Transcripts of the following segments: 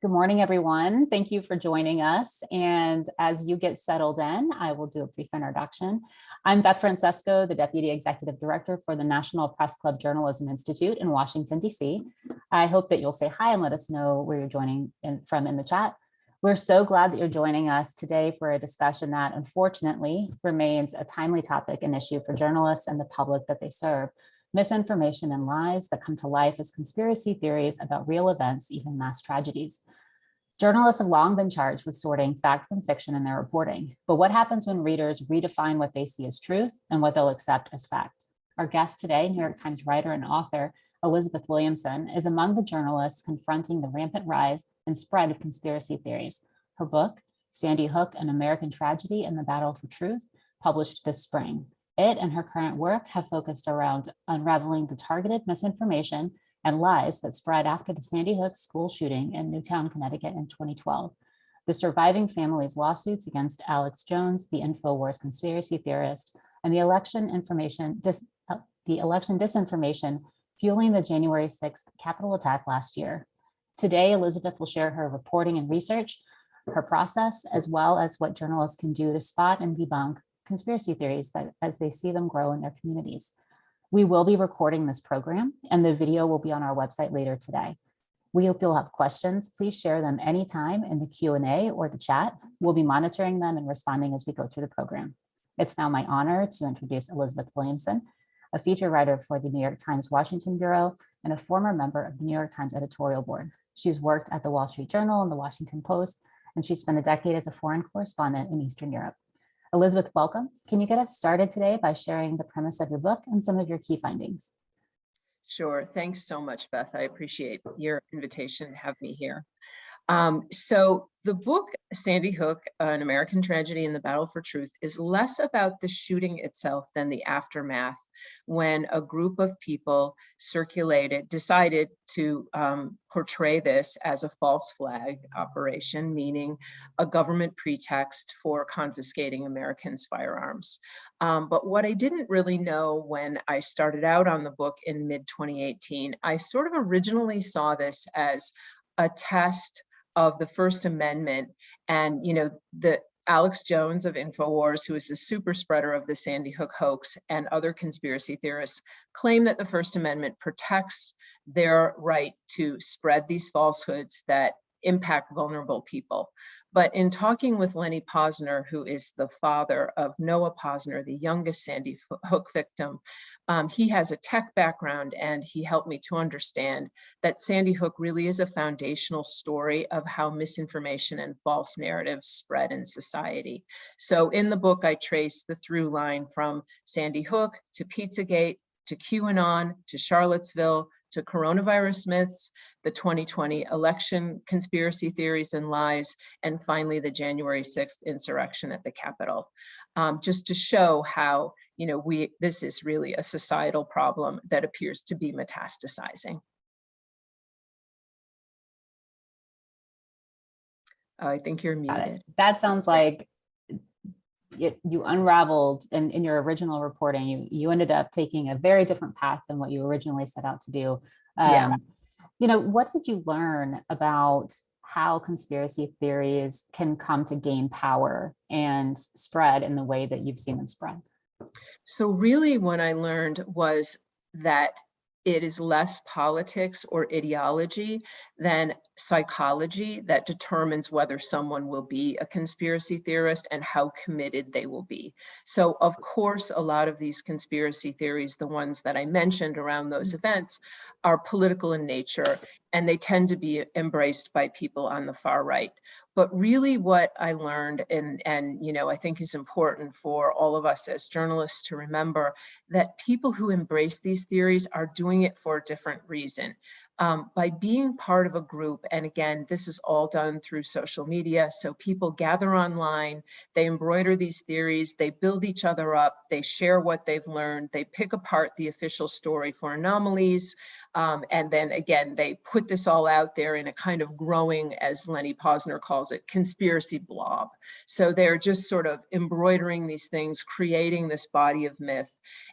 Good morning, everyone. Thank you for joining us. And as you get settled in, I will do a brief introduction. I'm Beth Francesco, the Deputy Executive Director for the National Press Club Journalism Institute in Washington, D.C. I hope that you'll say hi and let us know where you're joining from in the chat. We're so glad that you're joining us today for a discussion that unfortunately remains a timely topic and issue for journalists and the public that they serve. Misinformation and lies that come to life as conspiracy theories about real events, even mass tragedies. Journalists have long been charged with sorting fact from fiction in their reporting. But what happens when readers redefine what they see as truth and what they'll accept as fact? Our guest today, New York Times writer and author Elizabeth Williamson, is among the journalists confronting the rampant rise and spread of conspiracy theories. Her book, Sandy Hook, An American Tragedy and the Battle for Truth, published this spring. It and her current work have focused around unraveling the targeted misinformation and lies that spread after the Sandy Hook school shooting in Newtown, Connecticut in 2012. The surviving family's lawsuits against Alex Jones, the Infowars conspiracy theorist, and the election disinformation fueling the January 6th Capitol attack last year. Today, Elizabeth will share her reporting and research, her process, as well as what journalists can do to spot and debunk conspiracy theories as they see them grow in their communities. We will be recording this program and the video will be on our website later today. We hope you'll have questions. Please share them anytime in the Q&A or the chat. We'll be monitoring them and responding as we go through the program. It's now my honor to introduce Elizabeth Williamson, a feature writer for the New York Times Washington Bureau and a former member of the New York Times editorial board. She's worked at the Wall Street Journal and the Washington Post, and she spent a decade as a foreign correspondent in Eastern Europe. Elizabeth, welcome. Can you get us started today by sharing the premise of your book and some of your key findings? Sure. Thanks so much, Beth. I appreciate your invitation to have me here. So the book, Sandy Hook, An American Tragedy and the Battle for Truth, is less about the shooting itself than the aftermath, when a group of people decided to portray this as a false flag operation, meaning a government pretext for confiscating Americans' firearms. But what I didn't really know when I started out on the book in mid-2018, I sort of originally saw this as a test of the First Amendment and, the Alex Jones of Infowars, who is the super spreader of the Sandy Hook hoax, and other conspiracy theorists claim that the First Amendment protects their right to spread these falsehoods that impact vulnerable people. But in talking with Lenny Posner, who is the father of Noah Posner, the youngest Sandy Hook victim, he has a tech background, and he helped me to understand that Sandy Hook really is a foundational story of how misinformation and false narratives spread in society. So in the book, I trace the through line from Sandy Hook to Pizzagate, to QAnon, to Charlottesville, to coronavirus myths, the 2020 election conspiracy theories and lies, and finally the January 6th insurrection at the Capitol, just to show how this is really a societal problem that appears to be metastasizing. I think you're muted. That sounds like you unraveled in your original reporting. You ended up taking a very different path than what you originally set out to do. What did you learn about how conspiracy theories can come to gain power and spread in the way that you've seen them spread? So really what I learned was that it is less politics or ideology than psychology that determines whether someone will be a conspiracy theorist and how committed they will be. So of course, a lot of these conspiracy theories, the ones that I mentioned around those events, are political in nature, and they tend to be embraced by people on the far right. But really what I learned, and I think is important for all of us as journalists to remember, that people who embrace these theories are doing it for a different reason. By being part of a group, and again, this is all done through social media, so people gather online, they embroider these theories, they build each other up, they share what they've learned, they pick apart the official story for anomalies, and then again, they put this all out there in a kind of growing, as Lenny Posner calls it, conspiracy blob. So they're just sort of embroidering these things, creating this body of myth,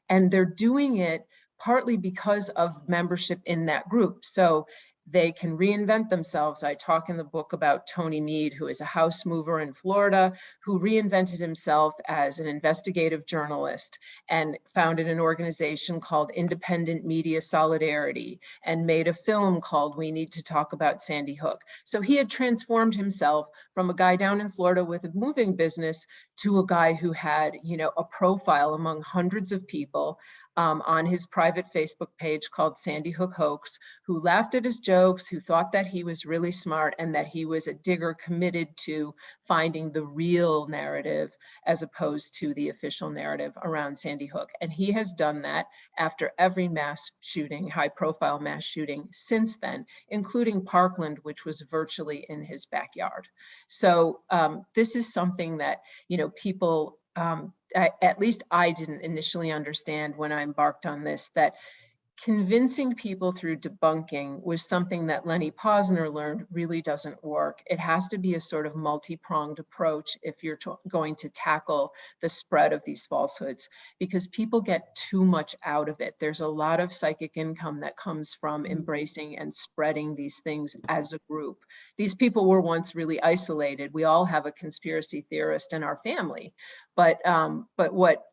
and they're doing it partly because of membership in that group. So they can reinvent themselves. I talk in the book about Tony Mead, who is a house mover in Florida, who reinvented himself as an investigative journalist and founded an organization called Independent Media Solidarity and made a film called We Need to Talk About Sandy Hook. So he had transformed himself from a guy down in Florida with a moving business to a guy who had, a profile among hundreds of people on his private Facebook page called Sandy Hook Hoax, who laughed at his jokes, who thought that he was really smart and that he was a digger committed to finding the real narrative as opposed to the official narrative around Sandy Hook. And he has done that after every mass shooting, high profile mass shooting since then, including Parkland, which was virtually in his backyard. So this is something that, people, at least I didn't initially understand when I embarked on this, that convincing people through debunking was something that Lenny Posner learned really doesn't work. It has to be a sort of multi-pronged approach if you're going to tackle the spread of these falsehoods, because people get too much out of it. There's a lot of psychic income that comes from embracing and spreading these things as a group. These people were once really isolated. We all have a conspiracy theorist in our family, but what,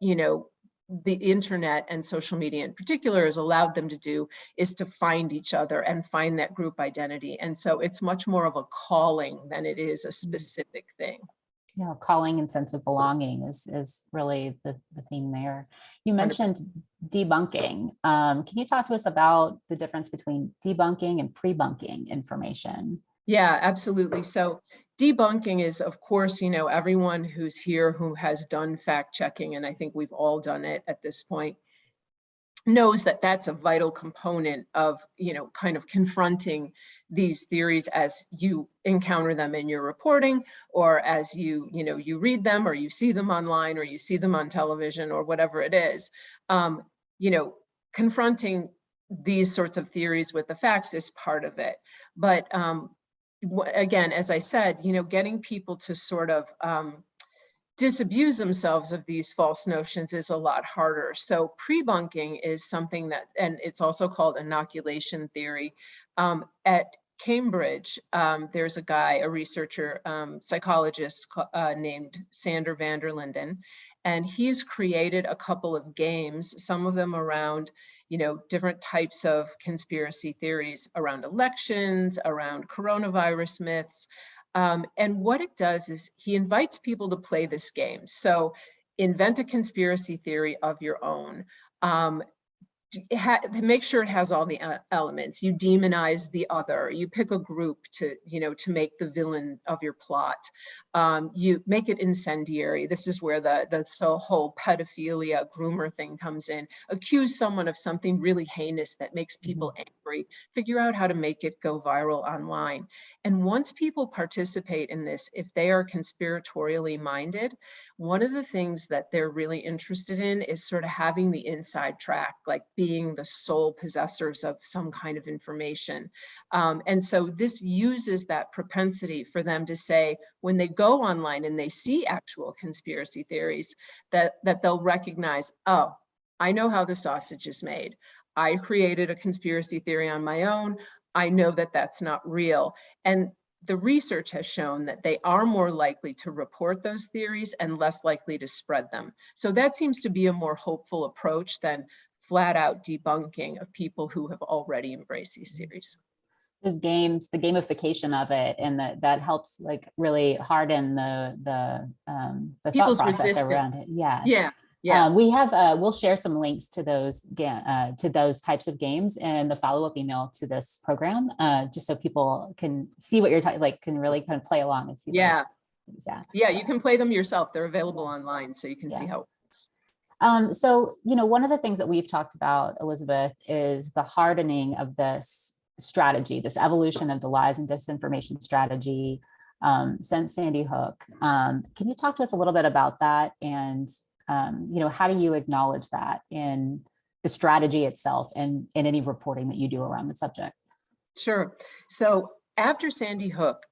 the internet and social media in particular has allowed them to do is to find each other and find that group identity. And so it's much more of a calling than it is a specific thing. Calling and sense of belonging is really the theme there. You mentioned 100%. Debunking. Can you talk to us about the difference between debunking and prebunking information? Yeah, absolutely. So debunking is, of course, everyone who's here who has done fact checking, and I think we've all done it at this point, knows that that's a vital component of, kind of confronting these theories as you encounter them in your reporting, or as you read them, or you see them online, or you see them on television, or whatever it is. Confronting these sorts of theories with the facts is part of it. But again, as I said, getting people to sort of disabuse themselves of these false notions is a lot harder. So prebunking is something that, and it's also called inoculation theory. At Cambridge, there's a guy, a researcher, psychologist named Sander van der Linden, and he's created a couple of games, some of them around different types of conspiracy theories around elections, around coronavirus myths. And what it does is he invites people to play this game. So invent a conspiracy theory of your own. Make sure it has all the elements. You demonize the other. You pick a group to make the villain of your plot. You make it incendiary. This is where the whole pedophilia groomer thing comes in. Accuse someone of something really heinous that makes people angry. Figure out how to make it go viral online. And once people participate in this, if they are conspiratorially minded, one of the things that they're really interested in is sort of having the inside track, like being the sole possessors of some kind of information. And so this uses that propensity for them to say, when they go online and they see actual conspiracy theories, that they'll recognize, oh, I know how the sausage is made. I created a conspiracy theory on my own. I know that that's not real. And the research has shown that they are more likely to report those theories and less likely to spread them. So that seems to be a more hopeful approach than flat out debunking of people who have already embraced these theories. Those games, the gamification of it, and that helps like really harden the thought process around it. Yes. Yeah. Yeah. We'll share some links to those types of games in the follow-up email to this program, just so people can see what you're can really kind of play along and see. Yeah. Yeah, you can play them yourself. They're available online, so you can see how it works. So, one of the things that we've talked about, Elizabeth, is the hardening of this strategy, this evolution of the lies and disinformation strategy since Sandy Hook. Can you talk to us a little bit about that? And how do you acknowledge that in the strategy itself and in any reporting that you do around the subject? Sure. So after Sandy Hook,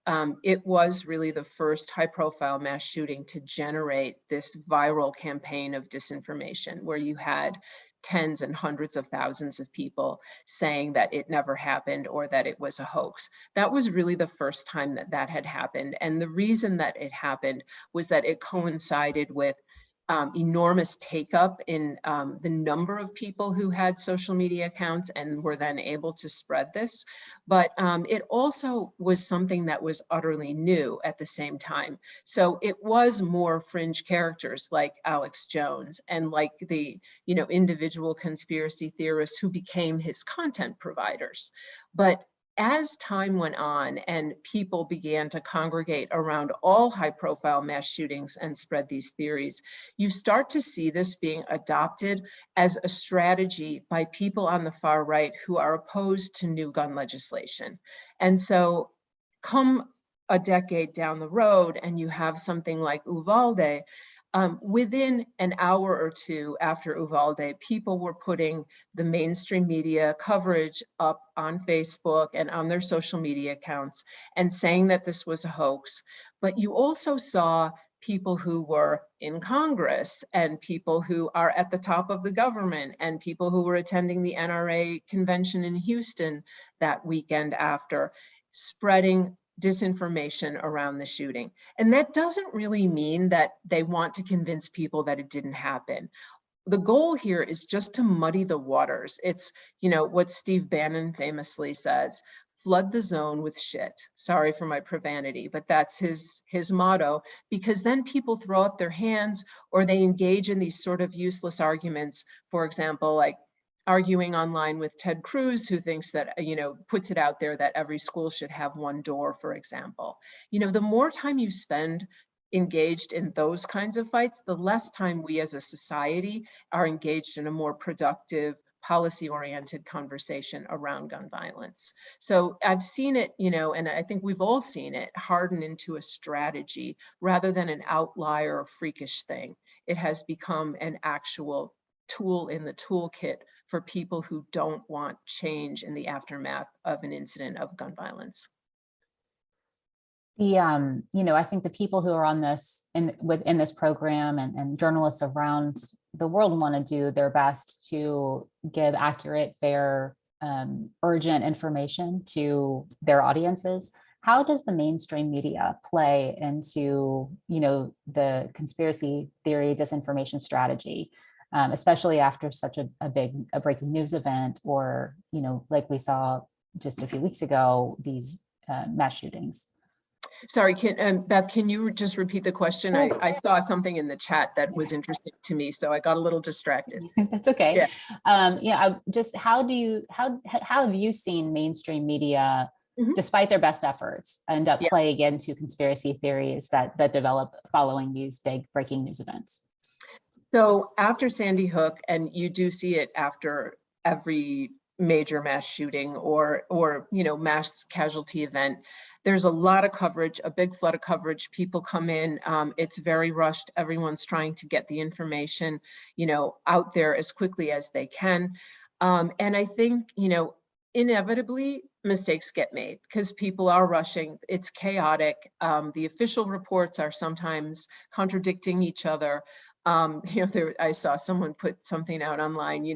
it was really the first high-profile mass shooting to generate this viral campaign of disinformation, where you had tens and hundreds of thousands of people saying that it never happened or that it was a hoax. That was really the first time that that had happened. And the reason that it happened was that it coincided with enormous take-up in the number of people who had social media accounts and were then able to spread this. But it also was something that was utterly new at the same time. So it was more fringe characters like Alex Jones and like the individual conspiracy theorists who became his content providers. But as time went on and people began to congregate around all high-profile mass shootings and spread these theories, you start to see this being adopted as a strategy by people on the far right who are opposed to new gun legislation. And so come a decade down the road and you have something like Uvalde, within an hour or two after Uvalde, people were putting the mainstream media coverage up on Facebook and on their social media accounts and saying that this was a hoax. But you also saw people who were in Congress and people who are at the top of the government and people who were attending the NRA convention in Houston that weekend after, spreading disinformation around the shooting. And that doesn't really mean that they want to convince people that it didn't happen. The goal here is just to muddy the waters. It's, what Steve Bannon famously says, flood the zone with shit. Sorry for my profanity, but that's his motto, because then people throw up their hands or they engage in these sort of useless arguments. For example, like arguing online with Ted Cruz, who thinks that, puts it out there that every school should have one door, for example. The more time you spend engaged in those kinds of fights, the less time we as a society are engaged in a more productive, policy-oriented conversation around gun violence. So I've seen it, and I think we've all seen it, harden into a strategy rather than an outlier or freakish thing. It has become an actual tool in the toolkit for people who don't want change in the aftermath of an incident of gun violence. I think the people who are on this within this program and journalists around the world want to do their best to give accurate, fair, urgent information to their audiences. How does the mainstream media play into, the conspiracy theory disinformation strategy? Especially after such a breaking news event, or, like we saw just a few weeks ago, these mass shootings. Sorry, Beth, can you just repeat the question? Sure. I saw something in the chat that was interesting to me, so I got a little distracted. That's okay. Yeah. Just how have you seen mainstream media, despite their best efforts, end up playing into conspiracy theories that develop following these big breaking news events? So after Sandy Hook, and you do see it after every major mass shooting or mass casualty event, there's a lot of coverage, a big flood of coverage. People come in, it's very rushed. Everyone's trying to get the information, out there as quickly as they can. And I think, inevitably mistakes get made because people are rushing. It's chaotic. The official reports are sometimes contradicting each other. I saw someone put something out online,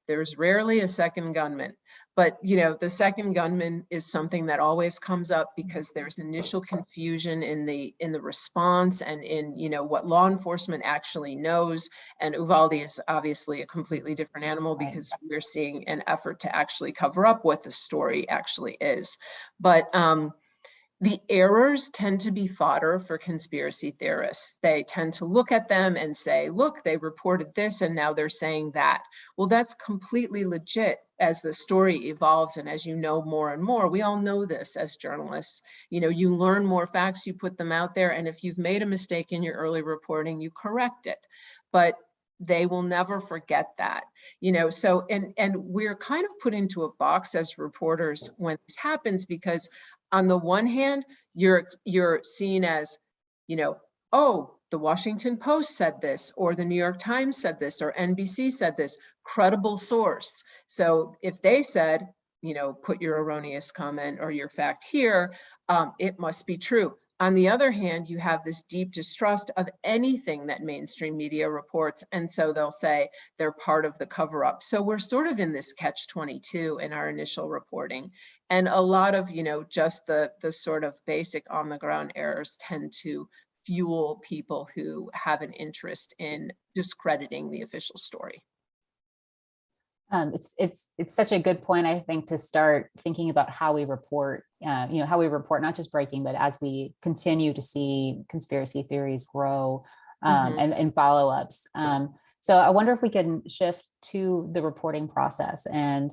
there's rarely a second gunman, but the second gunman is something that always comes up because there's initial confusion in the response and in, what law enforcement actually knows. And Uvalde is obviously a completely different animal because we're seeing an effort to actually cover up what the story actually is. But the errors tend to be fodder for conspiracy theorists. They tend to look at them and say, look, they reported this and now they're saying that. Well, that's completely legit as the story evolves and as you know more and more. We all know this as journalists. You learn more facts, you put them out there, and if you've made a mistake in your early reporting, you correct it. But they will never forget that, so, and we're kind of put into a box as reporters when this happens, because on the one hand, you're seen as, oh, the Washington Post said this, or the New York Times said this, or NBC said this, credible source. So if they said, put your erroneous comment or your fact here, it must be true. On the other hand, you have this deep distrust of anything that mainstream media reports. And so they'll say they're part of the cover-up. So we're sort of in this catch-22 in our initial reporting. And a lot of, just the sort of basic on-the-ground errors tend to fuel people who have an interest in discrediting the official story. It's such a good point, I think, to start thinking about how we report, how we report not just breaking, but as we continue to see conspiracy theories grow and follow-ups. So I wonder if we can shift to the reporting process. And,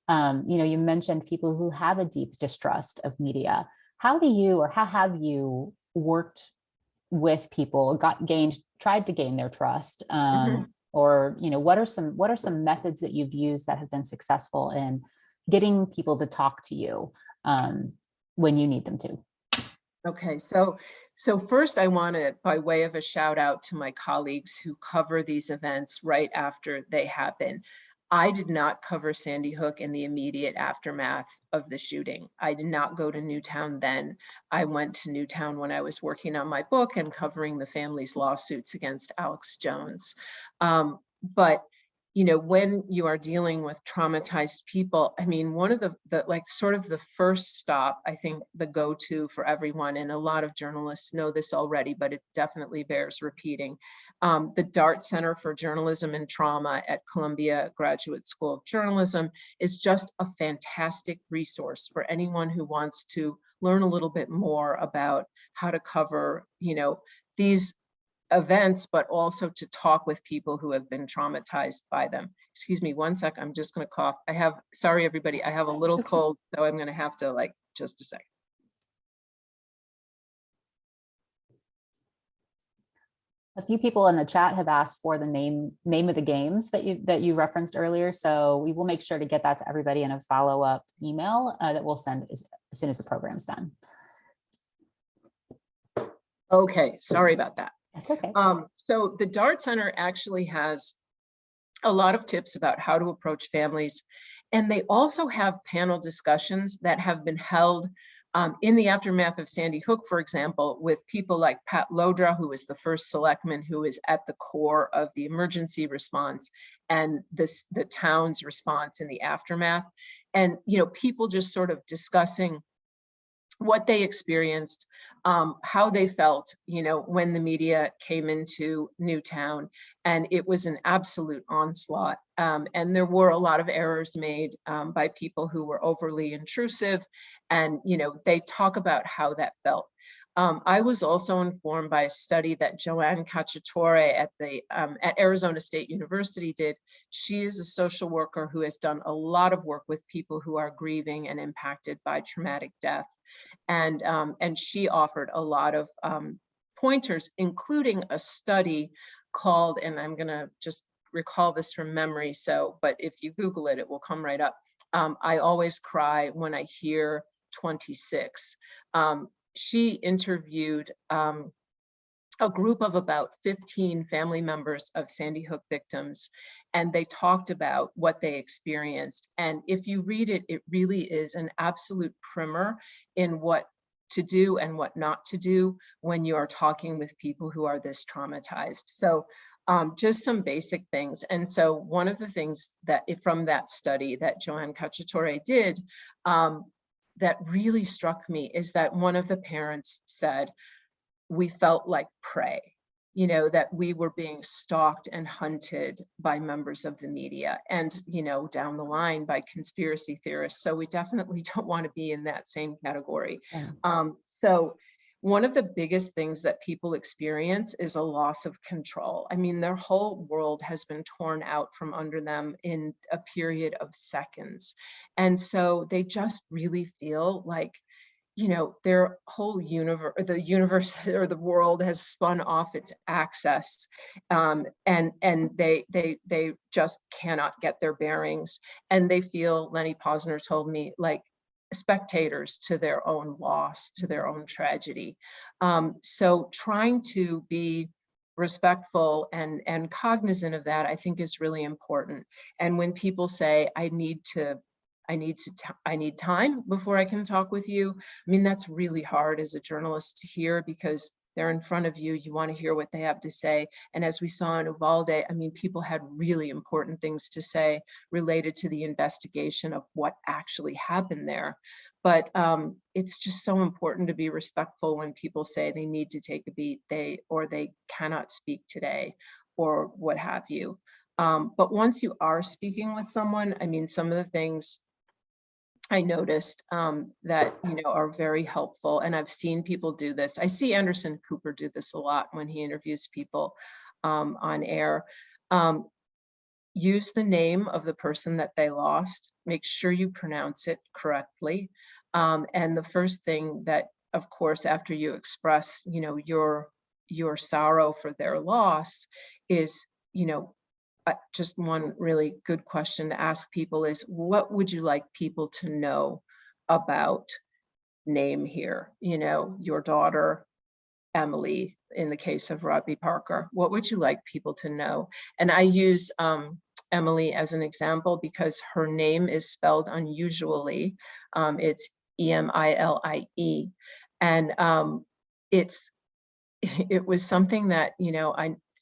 you mentioned people who have a deep distrust of media. How have you worked with people, tried to gain their trust? Or, what are some methods that you've used that have been successful in getting people to talk to you when you need them to? Okay, so first I want to, by way of a shout out to my colleagues who cover these events right after they happen. I did not cover Sandy Hook in the immediate aftermath of the shooting. I did not go to Newtown then. I went to Newtown when I was working on my book and covering the family's lawsuits against Alex Jones. But when you are dealing with traumatized people, I mean, one of the sort of the first stop, I think the go-to for everyone, and a lot of journalists know this already, but it definitely bears repeating. The Dart Center for Journalism and Trauma at Columbia Graduate School of Journalism is just a fantastic resource for anyone who wants to learn a little bit more about how to cover, these events, but also to talk with people who have been traumatized by them. Excuse me, one sec, I'm just gonna cough. Sorry everybody, I have a little cold, so I'm gonna have to just a sec. A few people in the chat have asked for the name of the games that you referenced earlier, so we will make sure to get that to everybody in a follow-up email that we'll send as soon as the program's done. Okay, sorry about that. That's okay. So the Dart Center actually has a lot of tips about how to approach families. And they also have panel discussions that have been held in the aftermath of Sandy Hook, for example, with people like Pat Lodra, who was the first selectman who is at the core of the emergency response and the town's response in the aftermath. And, people just sort of discussing what they experienced, how they felt, when the media came into Newtown, and it was an absolute onslaught. And there were a lot of errors made by people who were overly intrusive, and they talk about how that felt. I was also informed by a study that Joanne Cacciatore at Arizona State University did. She is a social worker who has done a lot of work with people who are grieving and impacted by traumatic death. And she offered a lot of pointers, including a study called, and I'm gonna just recall this from memory, but if you Google it, it will come right up. I always cry when I hear 26. She interviewed a group of about 15 family members of Sandy Hook victims, and they talked about what they experienced. And if you read it, it really is an absolute primer in what to do and what not to do when you are talking with people who are this traumatized. So just some basic things. And so one of the things that from that study that Joanne Cacciatore did that really struck me is that one of the parents said, we felt like prey, that we were being stalked and hunted by members of the media and, down the line by conspiracy theorists. So we definitely don't want to be in that same category. Yeah. So one of the biggest things that people experience is a loss of control. I mean, their whole world has been torn out from under them in a period of seconds. And so they just really feel like, their whole universe, or the world has spun off its axis, and they just cannot get their bearings, and they feel, Lenny Posner told me, like spectators to their own loss, to their own tragedy. So trying to be respectful and cognizant of that, I think, is really important. And when people say, I need to I need time before I can talk with you. I mean, that's really hard as a journalist to hear because they're in front of you. You want to hear what they have to say. And as we saw in Uvalde, I mean, people had really important things to say related to the investigation of what actually happened there. But it's just so important to be respectful when people say they need to take a beat, or they cannot speak today, or what have you. But once you are speaking with someone, I mean, some of the things I noticed that, are very helpful, and I've seen people do this. I see Anderson Cooper do this a lot when he interviews people on air. Use the name of the person that they lost. Make sure you pronounce it correctly. And the first thing that, of course, after you express, your sorrow for their loss is, just one really good question to ask people is, what would you like people to know about name here? Your daughter, Emily, in the case of Robbie Parker, what would you like people to know? And I use Emily as an example because her name is spelled unusually. It's Emilie. And it was something that,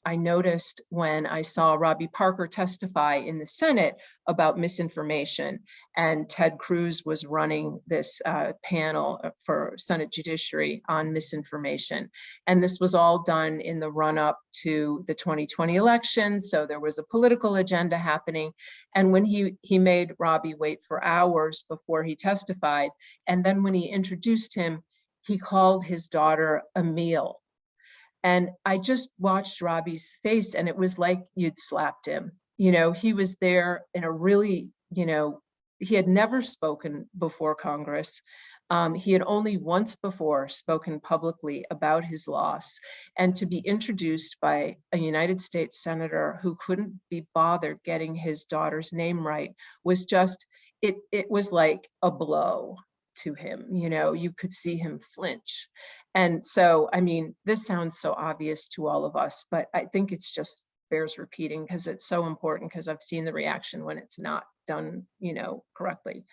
I noticed when I saw Robbie Parker testify in the Senate about misinformation, and Ted Cruz was running this panel for Senate Judiciary on misinformation. And this was all done in the run-up to the 2020 election, so there was a political agenda happening. And when he made Robbie wait for hours before he testified, and then when he introduced him, he called his daughter Emile. And I just watched Robbie's face, and it was like you'd slapped him. He was there in a really, he had never spoken before Congress. He had only once before spoken publicly about his loss. And to be introduced by a United States senator who couldn't be bothered getting his daughter's name right was just, it was like a blow to him. You could see him flinch. And so, I mean, this sounds so obvious to all of us, but I think it's just bears repeating because it's so important, because I've seen the reaction when it's not done, correctly.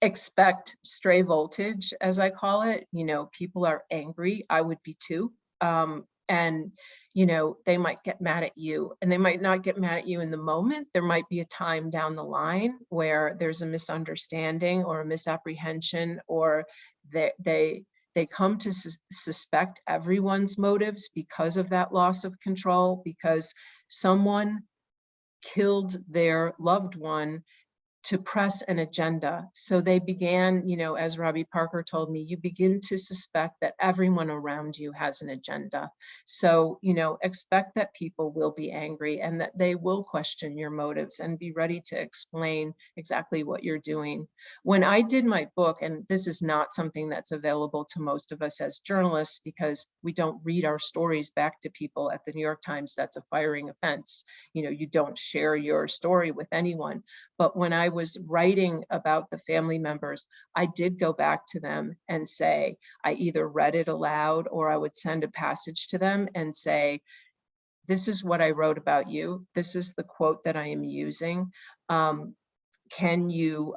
Expect stray voltage, as I call it. People are angry. I would be too. And they might get mad at you, and they might not get mad at you in the moment. There might be a time down the line where there's a misunderstanding or a misapprehension, or they come to suspect everyone's motives because of that loss of control, because someone killed their loved one to press an agenda. So they began, as Robbie Parker told me, you begin to suspect that everyone around you has an agenda. So, expect that people will be angry and that they will question your motives, and be ready to explain exactly what you're doing. When I did my book, and this is not something that's available to most of us as journalists because we don't read our stories back to people at the New York Times, that's a firing offense. You don't share your story with anyone. But when I was writing about the family members, I did go back to them and say, I either read it aloud or I would send a passage to them and say, this is what I wrote about you. This is the quote that I am using. Can you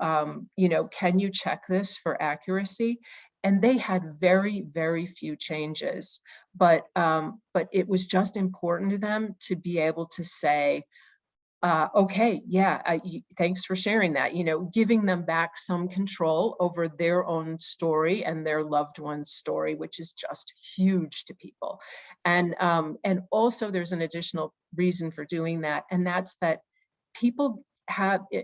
check this for accuracy? And they had very, very few changes, but it was just important to them to be able to say, okay, yeah, thanks for sharing that, giving them back some control over their own story and their loved one's story, which is just huge to people. And also there's an additional reason for doing that, and that's that people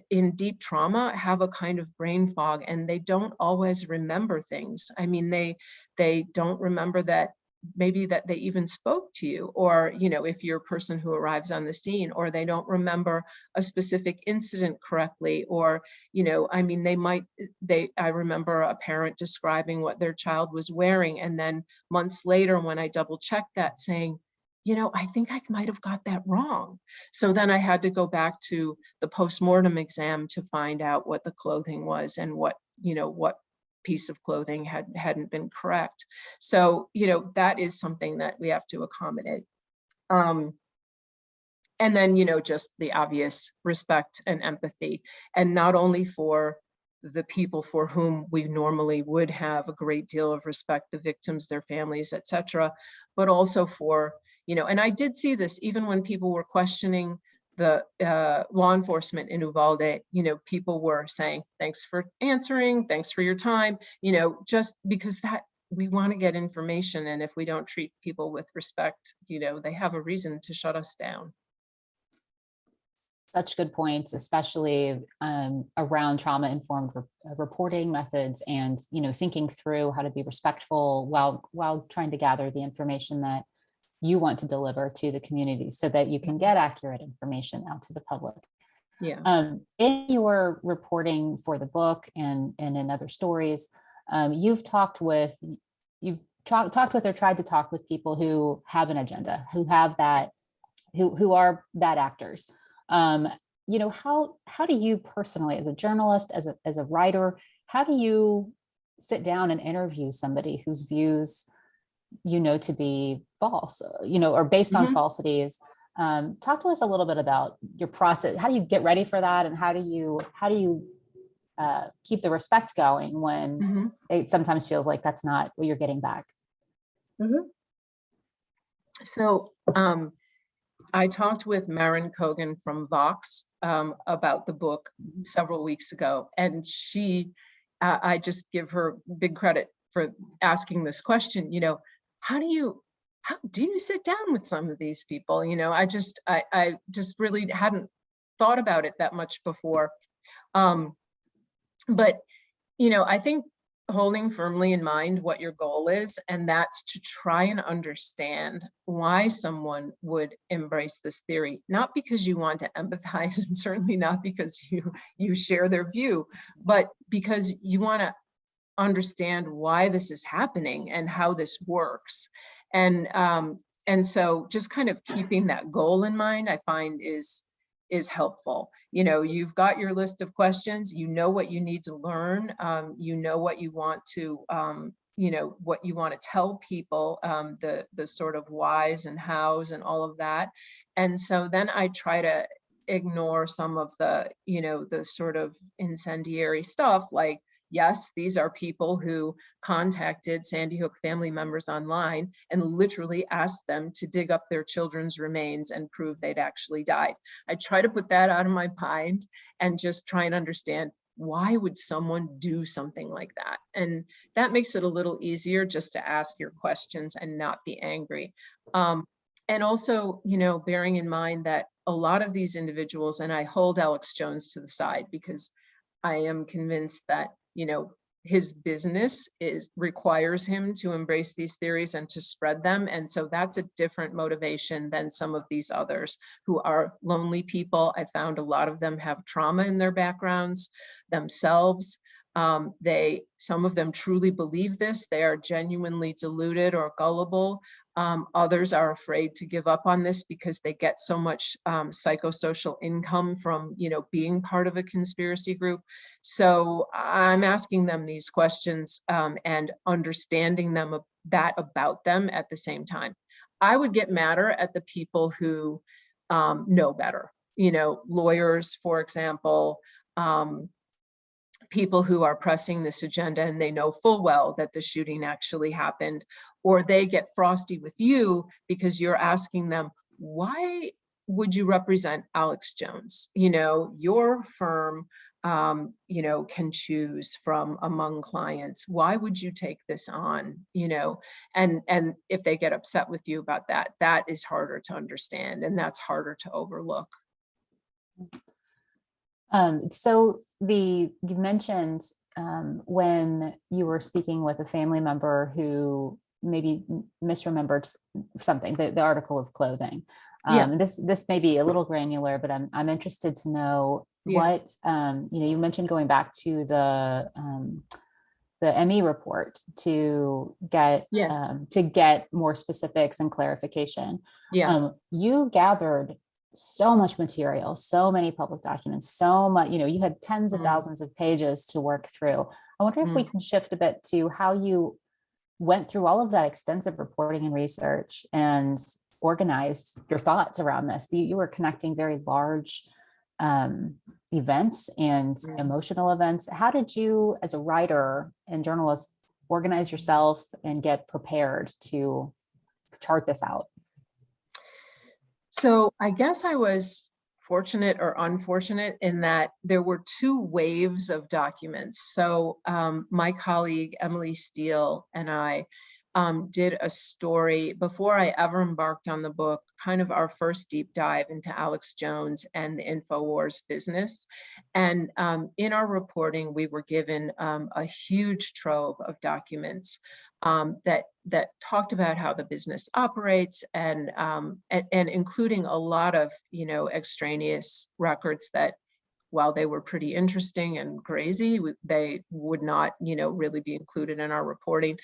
in deep trauma have a kind of brain fog, and they don't always remember things. I mean, they don't remember that maybe that they even spoke to you, or if you're a person who arrives on the scene, or they don't remember a specific incident correctly, or I mean, I remember a parent describing what their child was wearing, and then months later when I double checked that, saying, I think I might have got that wrong. So then I had to go back to the postmortem exam to find out what the clothing was and what piece of clothing hadn't been correct. So, that is something that we have to accommodate. And then, you know, just the obvious respect and empathy, and not only for the people for whom we normally would have a great deal of respect, the victims, their families, etc., but also for, you know, and I did see this even when people were questioning the law enforcement in Uvalde, you know, people were saying, thanks for answering, thanks for your time, you know, just because that we want to get information. And if we don't treat people with respect, you know, they have a reason to shut us down. Such good points, especially around trauma-informed reporting methods, and thinking through how to be respectful while trying to gather the information that you want to deliver to the community, so that you can get accurate information out to the public. Yeah. In your reporting for the book and in other stories, you've talked with or tried to talk with people who have an agenda, who have that, who are bad actors. How do you personally, as a journalist, as a writer, how do you sit down and interview somebody whose views to be false, or based on falsities? Talk to us a little bit about your process. How do you get ready for that, and how do you keep the respect going when it sometimes feels like that's not what you're getting back? So I talked with Maren Cogan from Vox about the book several weeks ago, and I just give her big credit for asking this question. How do you sit down with some of these people? I just really hadn't thought about it that much before. But I think holding firmly in mind what your goal is, and that's to try and understand why someone would embrace this theory, not because you want to empathize, and certainly not because you share their view, but because you want to understand why this is happening and how this works. And so just kind of keeping that goal in mind, I find is helpful. You've got your list of questions, what you need to learn, what you want to, what you want to tell people, the sort of whys and hows and all of that. And so then I try to ignore some of the, the sort of incendiary stuff, like, yes, these are people who contacted Sandy Hook family members online and literally asked them to dig up their children's remains and prove they'd actually died. I try to put that out of my mind and just try and understand, why would someone do something like that? And that makes it a little easier just to ask your questions and not be angry. And also, bearing in mind that a lot of these individuals, and I hold Alex Jones to the side because I am convinced that his business requires him to embrace these theories and to spread them. And so that's a different motivation than some of these others who are lonely people. I found a lot of them have trauma in their backgrounds themselves. Some of them truly believe this. They are genuinely deluded or gullible. Others are afraid to give up on this because they get so much psychosocial income from, being part of a conspiracy group. So I'm asking them these questions and understanding that about them at the same time. I would get madder at the people who know better, lawyers, for example, people who are pressing this agenda and they know full well that the shooting actually happened, or they get frosty with you because you're asking them, why would you represent Alex Jones? Your firm, can choose from among clients. Why would you take this on? And if they get upset with you about that, that is harder to understand and that's harder to overlook. So you mentioned when you were speaking with a family member who maybe misremembered something, the article of clothing. This may be a little granular, but I'm interested to know what you mentioned going back to the ME report to get more specifics and clarification. You gathered so much material, so many public documents, so much, you had tens of thousands of pages to work through. I wonder if we can shift a bit to how you went through all of that extensive reporting and research and organized your thoughts around this. You were connecting very large events and emotional events. How did you, as a writer and journalist, organize yourself and get prepared to chart this out? So I guess I was fortunate or unfortunate in that there were two waves of documents. So my colleague, Emily Steele, and I did a story before I ever embarked on the book, kind of our first deep dive into Alex Jones and the Infowars business. And in our reporting, we were given a huge trove of documents that talked about how the business operates, and including a lot of, extraneous records that, while they were pretty interesting and crazy, they would not, really be included in our reporting.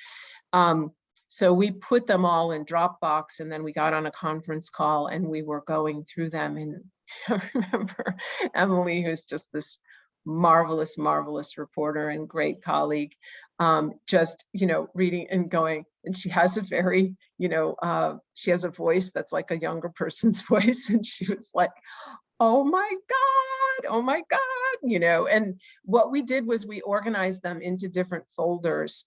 So we put them all in Dropbox, and then we got on a conference call and we were going through them. And I remember Emily, who's just this marvelous, marvelous reporter and great colleague, just, reading and going, and she has a very, she has a voice that's like a younger person's voice. And she was like, oh my God, and what we did was we organized them into different folders.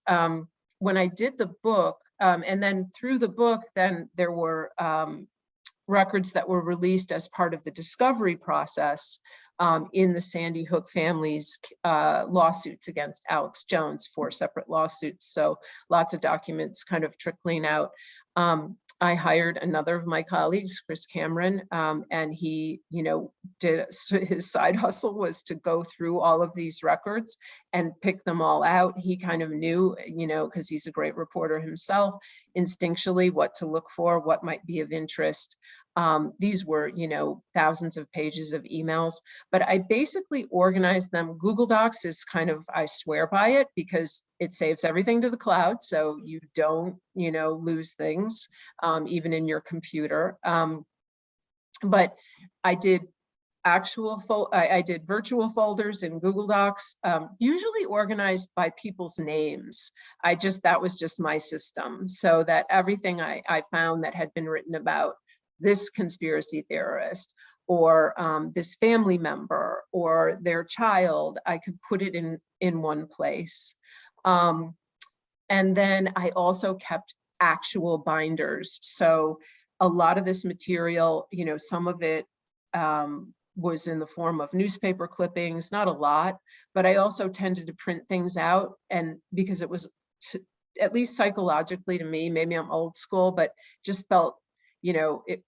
When I did the book, and then through the book, then there were records that were released as part of the discovery process in the Sandy Hook family's lawsuits against Alex Jones, 4 separate lawsuits. So lots of documents kind of trickling out. I hired another of my colleagues, Chris Cameron, and he, did his side hustle was to go through all of these records and pick them all out. He kind of knew, because he's a great reporter himself, instinctually what to look for, what might be of interest. These were, thousands of pages of emails, but I basically organized them. Google Docs is kind of, I swear by it because it saves everything to the cloud. So you don't, lose things, even in your computer. But I did I did virtual folders in Google Docs, usually organized by people's names. That was just my system, so that everything I found that had been written about this conspiracy theorist or this family member or their child, I could put it in one place. And then I also kept actual binders. So a lot of this material, some of it was in the form of newspaper clippings, not a lot, but I also tended to print things out, and because it was, at least psychologically to me, maybe I'm old school, but just felt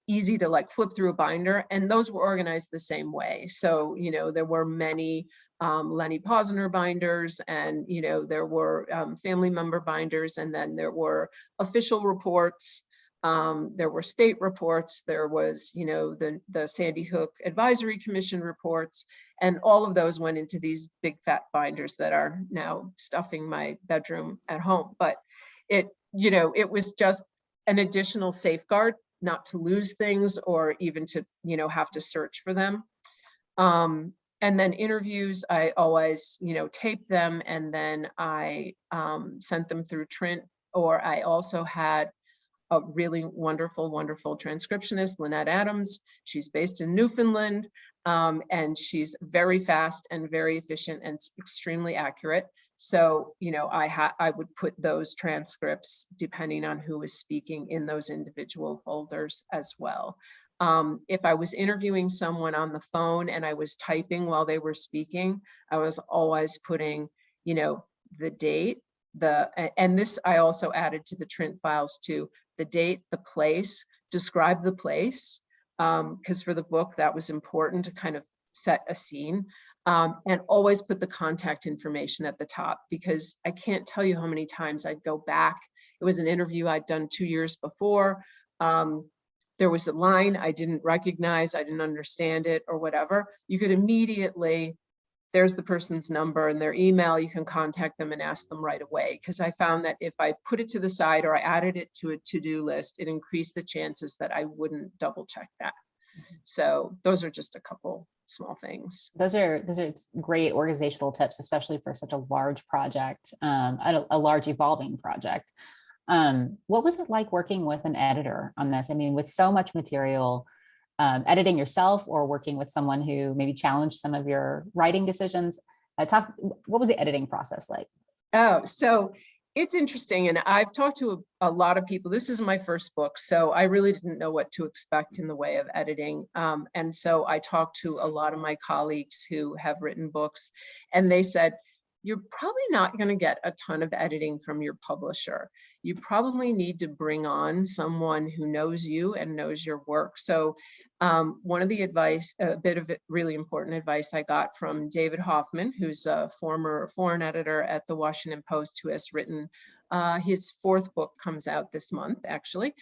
easy to like flip through a binder, and those were organized the same way. So, there were many Lenny Posner binders, and, there were family member binders, and then there were official reports. There were state reports, there was, the Sandy Hook Advisory Commission reports, and all of those went into these big fat binders that are now stuffing my bedroom at home. But it was just an additional safeguard not to lose things or even to, have to search for them. And then interviews, I always, taped them, and then I sent them through Trint, or I also had a really wonderful, wonderful transcriptionist, Lynette Adams. She's based in Newfoundland, and she's very fast and very efficient and extremely accurate. So, I would put those transcripts, depending on who was speaking, in those individual folders as well. If I was interviewing someone on the phone and I was typing while they were speaking, I was always putting, the date, and this I also added to the Trint files too, the date, the place, describe the place, because for the book that was important to kind of set a scene, and always put the contact information at the top, because I can't tell you how many times I'd go back. It was an interview I'd done 2 years before. There was a line I didn't recognize, I didn't understand it or whatever. You could immediately, there's the person's number and their email, you can contact them and ask them right away. Because I found that if I put it to the side or I added it to a to-do list, it increased the chances that I wouldn't double check that. So those are just a couple small things. Those are great organizational tips, especially for such a large project, a large evolving project. What was it like working with an editor on this? I mean, with so much material, editing yourself or working with someone who maybe challenged some of your writing decisions? What was the editing process like? Oh, so it's interesting. And I've talked to a lot of people. This is my first book, so I really didn't know what to expect in the way of editing. And so I talked to a lot of my colleagues who have written books, and they said, you're probably not going to get a ton of editing from your publisher. You probably need to bring on someone who knows you and knows your work. So one of the advice, a bit of really important advice I got from David Hoffman, who's a former foreign editor at the Washington Post, who has written his fourth book comes out this month, actually.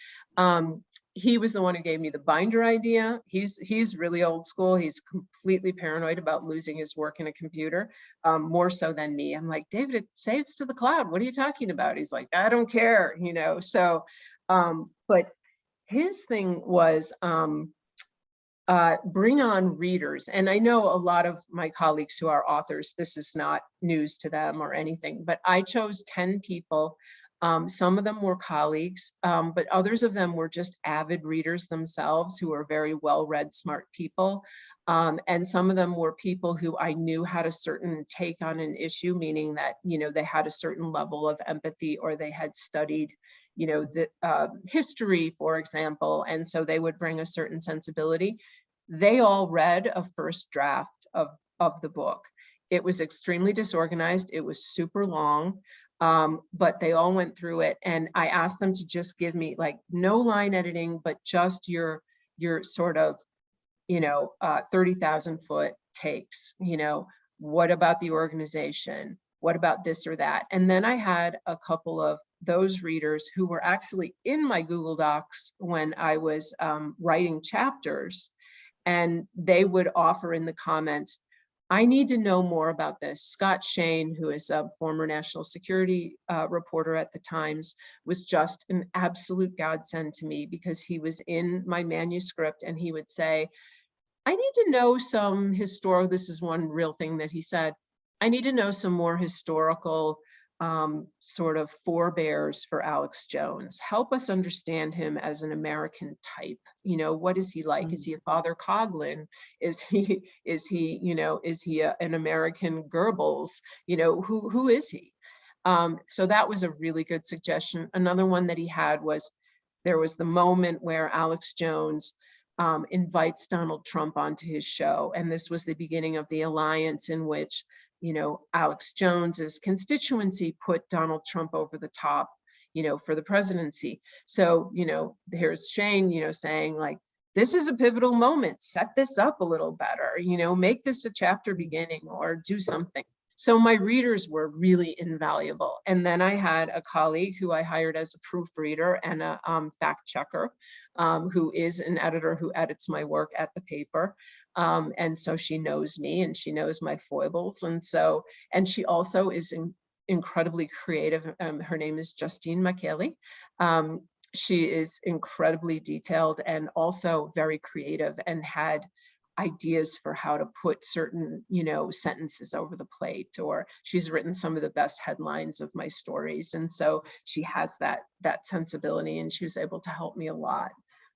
He was the one who gave me the binder idea. He's really old school. He's completely paranoid about losing his work in a computer, more so than me. I'm like, David, it saves to the cloud. What are you talking about? He's like, I don't care, you know. So, but his thing was bring on readers. And I know a lot of my colleagues who are authors, this is not news to them or anything, but I chose 10 people. Some of them were colleagues, but others of them were just avid readers themselves who are very well-read, smart people. And some of them were people who I knew had a certain take on an issue, meaning that, you know, they had a certain level of empathy or they had studied, you know, the history, for example, and so they would bring a certain sensibility. They all read a first draft of the book. It was extremely disorganized. It was super long. But they all went through it, and I asked them to just give me like no line editing, but just your sort of, you know, 30,000 foot takes. You know, what about the organization? What about this or that? And then I had a couple of those readers who were actually in my Google Docs when I was writing chapters, and they would offer in the comments, I need to know more about this. Scott Shane, who is a former national security reporter at the Times, was just an absolute godsend to me because he was in my manuscript and he would say, I need to know some historical, this is one real thing that he said, I need to know some more historical sort of forebears for Alex Jones. Help us understand him as an American type. You know, what is he like? Is he a Father Coughlin? Is he, you know, is he an American Goebbels? You know, who is he? So that was a really good suggestion. Another one that he had was, there was the moment where Alex Jones invites Donald Trump onto his show. And this was the beginning of the alliance in which, you know, Alex Jones's constituency put Donald Trump over the top, you know, for the presidency. So, you know, here's Shane, you know, saying like, this is a pivotal moment, set this up a little better, you know, make this a chapter beginning or do something. So my readers were really invaluable. And then I had a colleague who I hired as a proofreader and a fact checker, who is an editor who edits my work at the paper. And so she knows me and she knows my foibles. And so, and she also is incredibly creative. Her name is Justine McKelly. She is incredibly detailed and also very creative and had ideas for how to put certain, you know, sentences over the plate, or she's written some of the best headlines of my stories. And so she has that sensibility and she was able to help me a lot.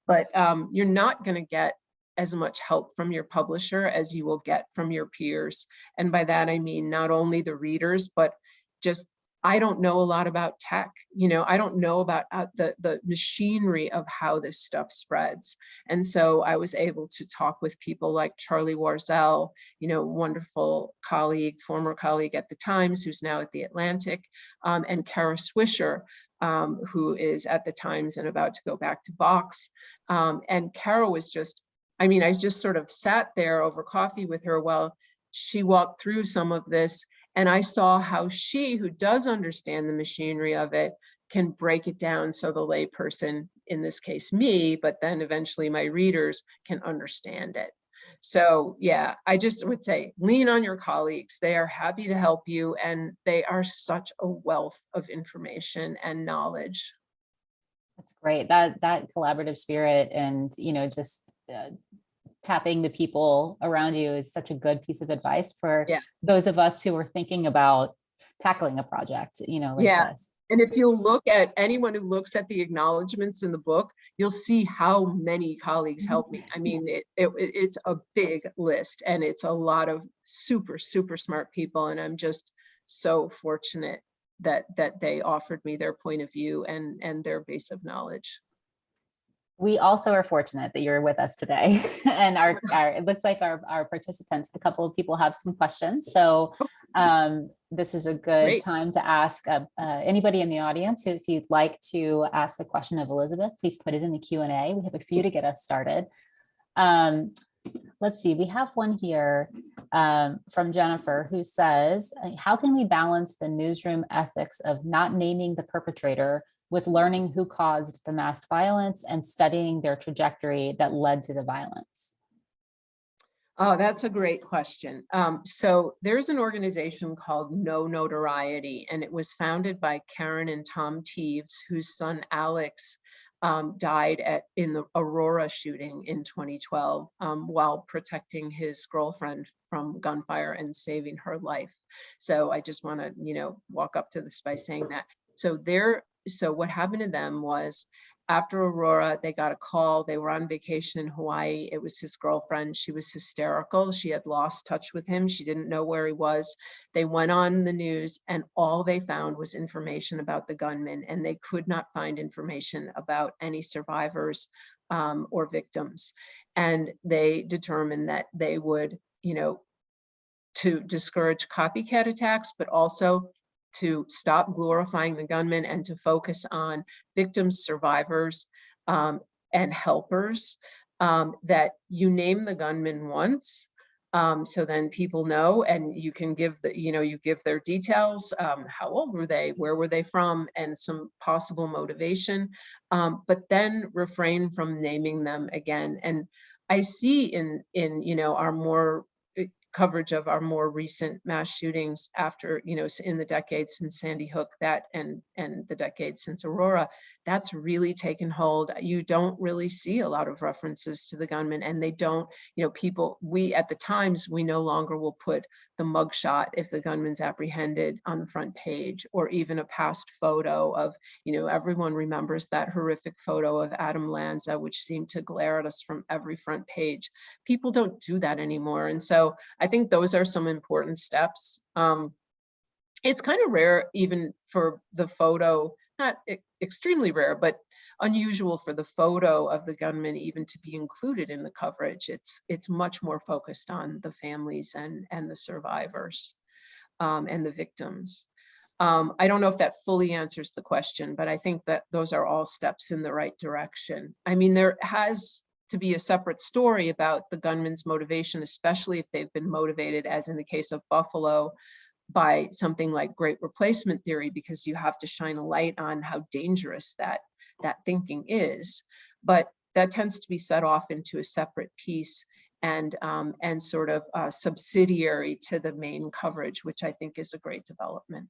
But you're not going to get as much help from your publisher as you will get from your peers. And by that, I mean, not only the readers, but just, I don't know a lot about tech. You know, I don't know about the machinery of how this stuff spreads. And so I was able to talk with people like Charlie Warzel, you know, wonderful colleague, former colleague at the Times, who's now at the Atlantic, and Kara Swisher, who is at the Times and about to go back to Vox. And Kara was just, I mean, I just sort of sat there over coffee with her while she walked through some of this. And I saw how she, who does understand the machinery of it, can break it down so the layperson, in this case me, but then eventually my readers, can understand it. So yeah, I just would say, lean on your colleagues. They are happy to help you, and they are such a wealth of information and knowledge. That's great. That collaborative spirit and, you know, just tapping the people around you is such a good piece of advice for those of us who are thinking about tackling a project, you know, like this. And if you look at anyone who looks at the acknowledgements in the book, you'll see how many colleagues helped me. I mean, it's a big list, and it's a lot of super, super smart people. And I'm just so fortunate that they offered me their point of view and their base of knowledge. We also are fortunate that you're with us today. And it looks like our participants, a couple of people have some questions. So this is a good Great. time to ask anybody in the audience, if you'd like to ask a question of Elizabeth, please put it in the Q&A. We have a few to get us started. Let's see, we have one here from Jennifer, who says, how can we balance the newsroom ethics of not naming the perpetrator with learning who caused the mass violence and studying their trajectory that led to the violence? Oh, that's a great question. So there's an organization called No Notoriety, and it was founded by Karen and Tom Teeves, whose son Alex died in the Aurora shooting in 2012 while protecting his girlfriend from gunfire and saving her life. So I just want to, walk up to this by saying that. So what happened to them was, after Aurora, they got a call. They were on vacation in Hawaii. It was his girlfriend. She was hysterical. She had lost touch with him. She didn't know where he was. They went on the news, and all they found was information about the gunman, and they could not find information about any survivors or victims. And they determined that they would, to discourage copycat attacks, but also to stop glorifying the gunman and to focus on victims, survivors, and helpers, that you name the gunman once, so then people know, and you can give you give their details, how old were they, where were they from, and some possible motivation, but then refrain from naming them again. And I see in our more coverage of our more recent mass shootings after, in the decades since Sandy Hook, that and the decades since Aurora, that's really taken hold. You don't really see a lot of references to the gunman, and they don't, at the times, we no longer will put the mugshot if the gunman's apprehended on the front page, or even a past photo of, everyone remembers that horrific photo of Adam Lanza, which seemed to glare at us from every front page. People don't do that anymore. And so I think those are some important steps. It's kind of rare even for the photo, not extremely rare, but unusual for the photo of the gunman even to be included in the coverage. It's much more focused on the families and the survivors and the victims. I don't know if that fully answers the question, but I think that those are all steps in the right direction. I mean, there has to be a separate story about the gunman's motivation, especially if they've been motivated, as in the case of Buffalo, by something like great replacement theory, because you have to shine a light on how dangerous that thinking is. But that tends to be set off into a separate piece and sort of subsidiary to the main coverage, which I think is a great development.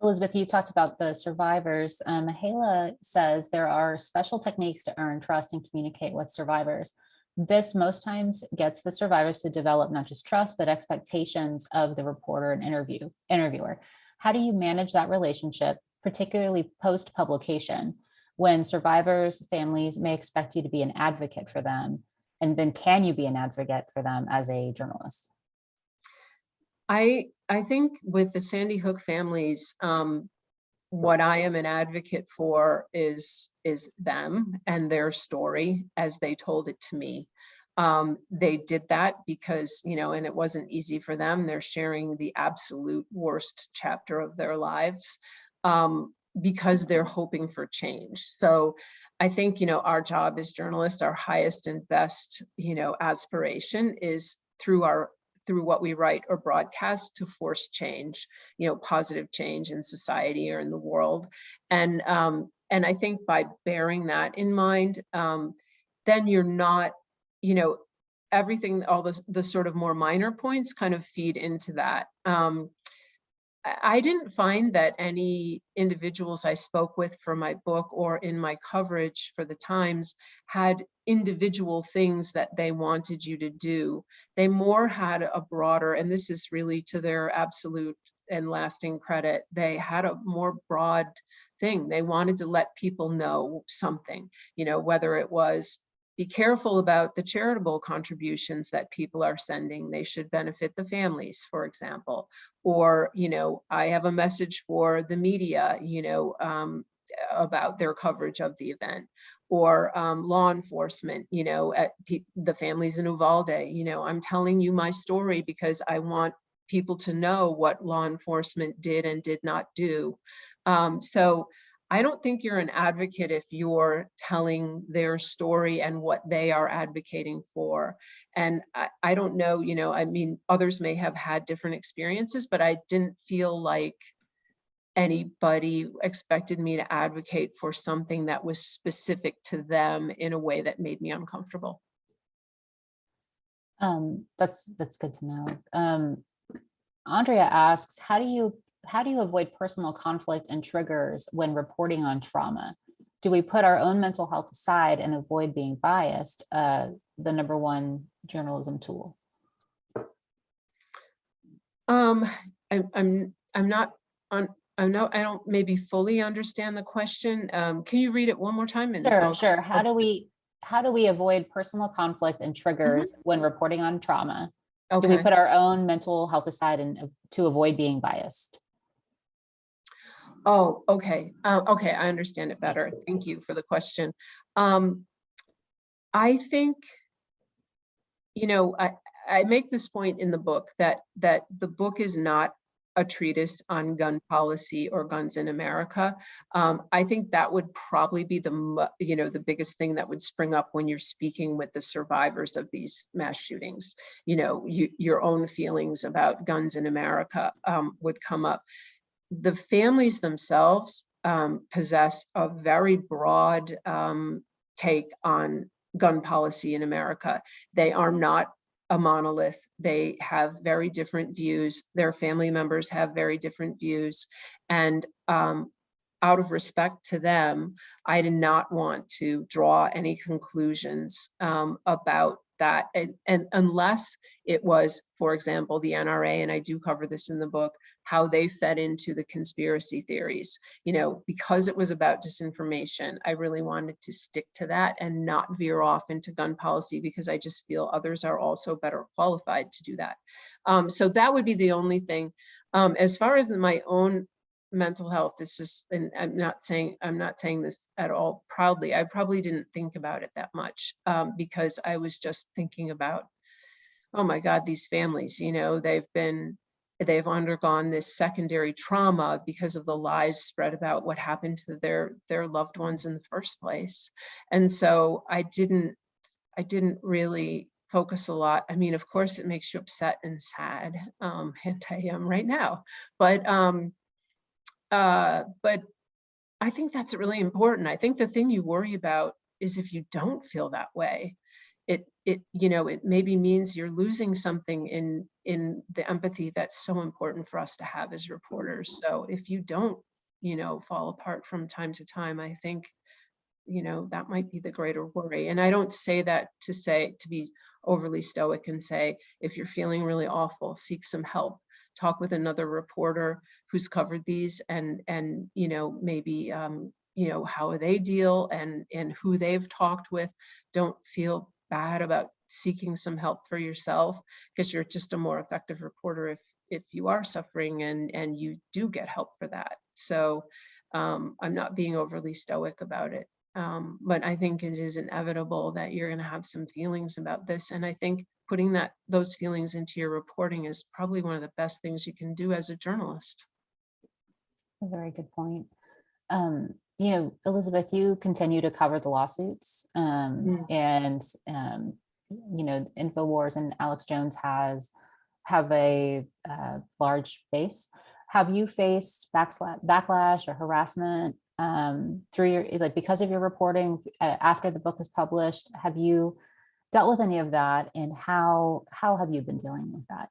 Elizabeth, you talked about the survivors. Mahela says there are special techniques to earn trust and communicate with survivors. This most times gets the survivors to develop not just trust, but expectations of the reporter and interviewer. How do you manage that relationship, particularly post-publication, when survivors' families may expect you to be an advocate for them? And then can you be an advocate for them as a journalist? I think with the Sandy Hook families, what I am an advocate for is them and their story as they told it to me. They did that because, and it wasn't easy for them. They're sharing the absolute worst chapter of their lives because they're hoping for change. So I think, our job as journalists, our highest and best, aspiration is through what we write or broadcast to force change, positive change in society or in the world. And I think by bearing that in mind, then you're not, everything, all the sort of more minor points kind of feed into that. I didn't find that any individuals I spoke with for my book or in my coverage for the Times had individual things that they wanted you to do. They more had a broader, and this is really to their absolute and lasting credit. They had a more broad thing. They wanted to let people know something, whether it was, be careful about the charitable contributions that people are sending. They should benefit the families, for example. Or, I have a message for the media, about their coverage of the event. Or law enforcement, at the families in Uvalde, I'm telling you my story because I want people to know what law enforcement did and did not do. So I don't think you're an advocate if you're telling their story and what they are advocating for. And I don't know, I mean, others may have had different experiences, but I didn't feel like anybody expected me to advocate for something that was specific to them in a way that made me uncomfortable. That's good to know. Andrea asks, how do you avoid personal conflict and triggers when reporting on trauma? Do we put our own mental health aside and avoid being biased? The number one journalism tool. I don't maybe fully understand the question. Can you read it one more time? Sure. How do we avoid personal conflict and triggers when reporting on trauma? Okay. Do we put our own mental health aside and to avoid being biased? Oh, okay. Okay, I understand it better. Thank you for the question. I think, I make this point in the book that the book is not a treatise on gun policy or guns in America. I think that would probably be the biggest thing that would spring up when you're speaking with the survivors of these mass shootings. Your own feelings about guns in America would come up. The families themselves possess a very broad take on gun policy in America. They are not a monolith. They have very different views. Their family members have very different views. And out of respect to them, I did not want to draw any conclusions about that. And unless it was, for example, the NRA, and I do cover this in the book, how they fed into the conspiracy theories. Because it was about disinformation, I really wanted to stick to that and not veer off into gun policy, because I just feel others are also better qualified to do that. So that would be the only thing. As far as my own mental health, this is, and I'm not saying this at all proudly. I probably didn't think about it that much because I was just thinking about, oh my God, these families, they've undergone this secondary trauma because of the lies spread about what happened to their loved ones in the first place. And so I didn't really focus a lot. I mean, of course it makes you upset and sad, and I am right now, but I think that's really important. I think the thing you worry about is if you don't feel that way, it maybe means you're losing something in the empathy that's so important for us to have as reporters. So if you don't, fall apart from time to time, I think, that might be the greater worry. And I don't say that to be overly stoic and say, if you're feeling really awful, seek some help, talk with another reporter who's covered these and maybe, how they deal and who they've talked with. Don't feel bad about seeking some help for yourself, because you're just a more effective reporter if you are suffering and you do get help for that. So I'm not being overly stoic about it. But I think it is inevitable that you're going to have some feelings about this. And I think putting those feelings into your reporting is probably one of the best things you can do as a journalist. A very good point. Elizabeth, you continue to cover the lawsuits and Infowars and Alex Jones have a large base. Have you faced backlash or harassment through because of your reporting after the book is published? Have you dealt with any of that, and how have you been dealing with that?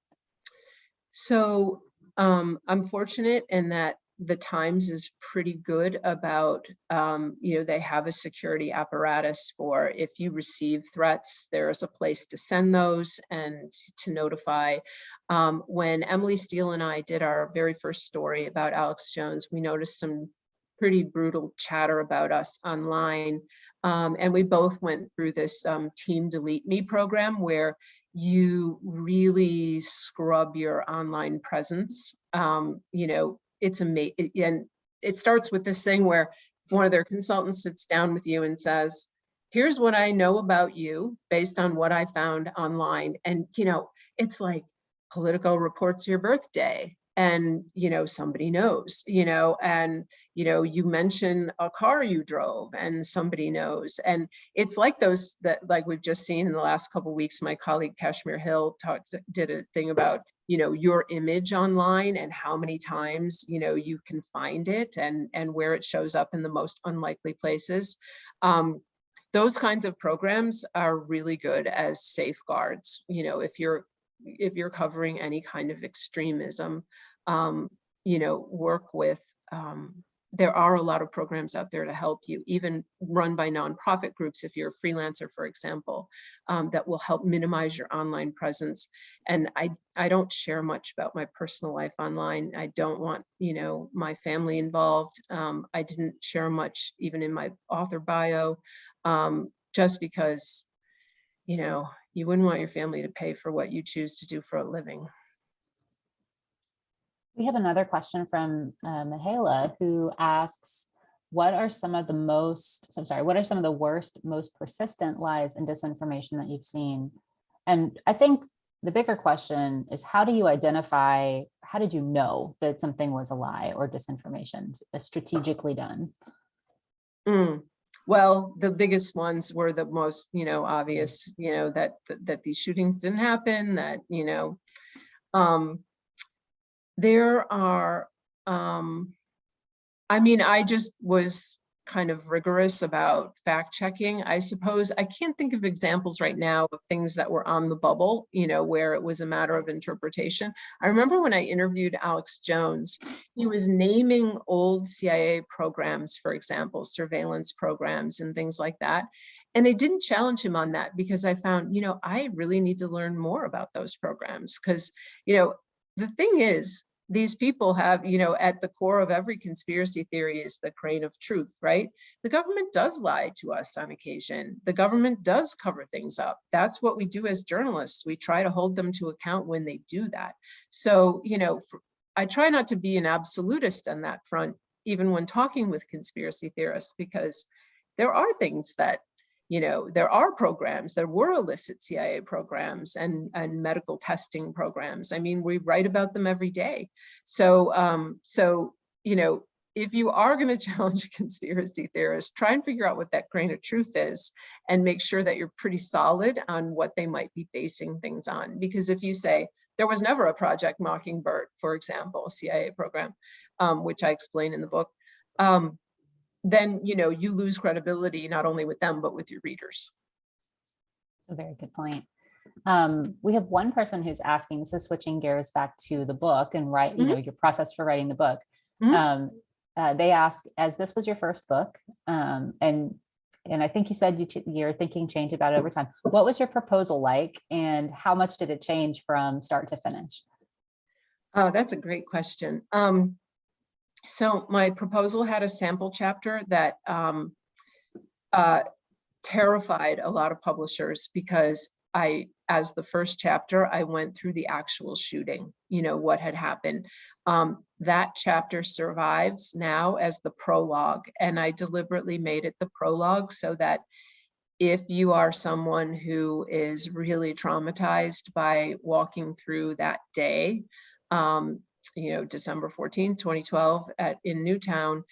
So I'm fortunate in that the Times is pretty good about, they have a security apparatus for if you receive threats, there's a place to send those and to notify. When Emily Steele and I did our very first story about Alex Jones, we noticed some pretty brutal chatter about us online. And we both went through this Team Delete Me program where you really scrub your online presence. It's amazing. And it starts with this thing where one of their consultants sits down with you and says, here's what I know about you based on what I found online. And, it's like Politico reports your birthday and, somebody knows, and, you mention a car you drove and somebody knows. And it's like those that, like we've just seen in the last couple of weeks, my colleague Kashmir Hill did a thing about, your image online and how many times, you can find it and where it shows up in the most unlikely places. Those kinds of programs are really good as safeguards, if you're covering any kind of extremism, work with, there are a lot of programs out there to help you, even run by nonprofit groups, if you're a freelancer, for example, that will help minimize your online presence. And I don't share much about my personal life online. I don't want, my family involved. I didn't share much even in my author bio, just because, you wouldn't want your family to pay for what you choose to do for a living. We have another question from Mihaela, who asks, what are some of the worst, most persistent lies and disinformation that you've seen? And I think the bigger question is, how did you know that something was a lie or disinformation strategically done? Well, the biggest ones were the most, obvious, that these shootings didn't happen, that, there are, I just was kind of rigorous about fact checking, I suppose. I can't think of examples right now of things that were on the bubble, where it was a matter of interpretation. I remember when I interviewed Alex Jones, he was naming old CIA programs, for example, surveillance programs and things like that. And I didn't challenge him on that because I found, I really need to learn more about those programs because, the thing is, these people have, at the core of every conspiracy theory is the grain of truth, right? The government does lie to us on occasion. The government does cover things up. That's what we do as journalists. We try to hold them to account when they do that. So, I try not to be an absolutist on that front, even when talking with conspiracy theorists, because there are things that, there are programs, there were illicit CIA programs and medical testing programs. We write about them every day. So, if you are going to challenge a conspiracy theorist, try and figure out what that grain of truth is and make sure that you're pretty solid on what they might be basing things on. Because if you say, there was never a Project Mockingbird, for example, a CIA program, which I explain in the book, then you lose credibility not only with them but with your readers. A very good point. We have one person who's asking, this is switching gears back to the book and your process for writing the book. They ask, as this was your first book, and I think you said your thinking changed about it over time. What was your proposal like, and how much did it change from start to finish? Oh, that's a great question. So my proposal had a sample chapter that terrified a lot of publishers because as the first chapter, I went through the actual shooting, what had happened. That chapter survives now as the prologue, and I deliberately made it the prologue so that if you are someone who is really traumatized by walking through that day, December 14th, 2012 in Newtown,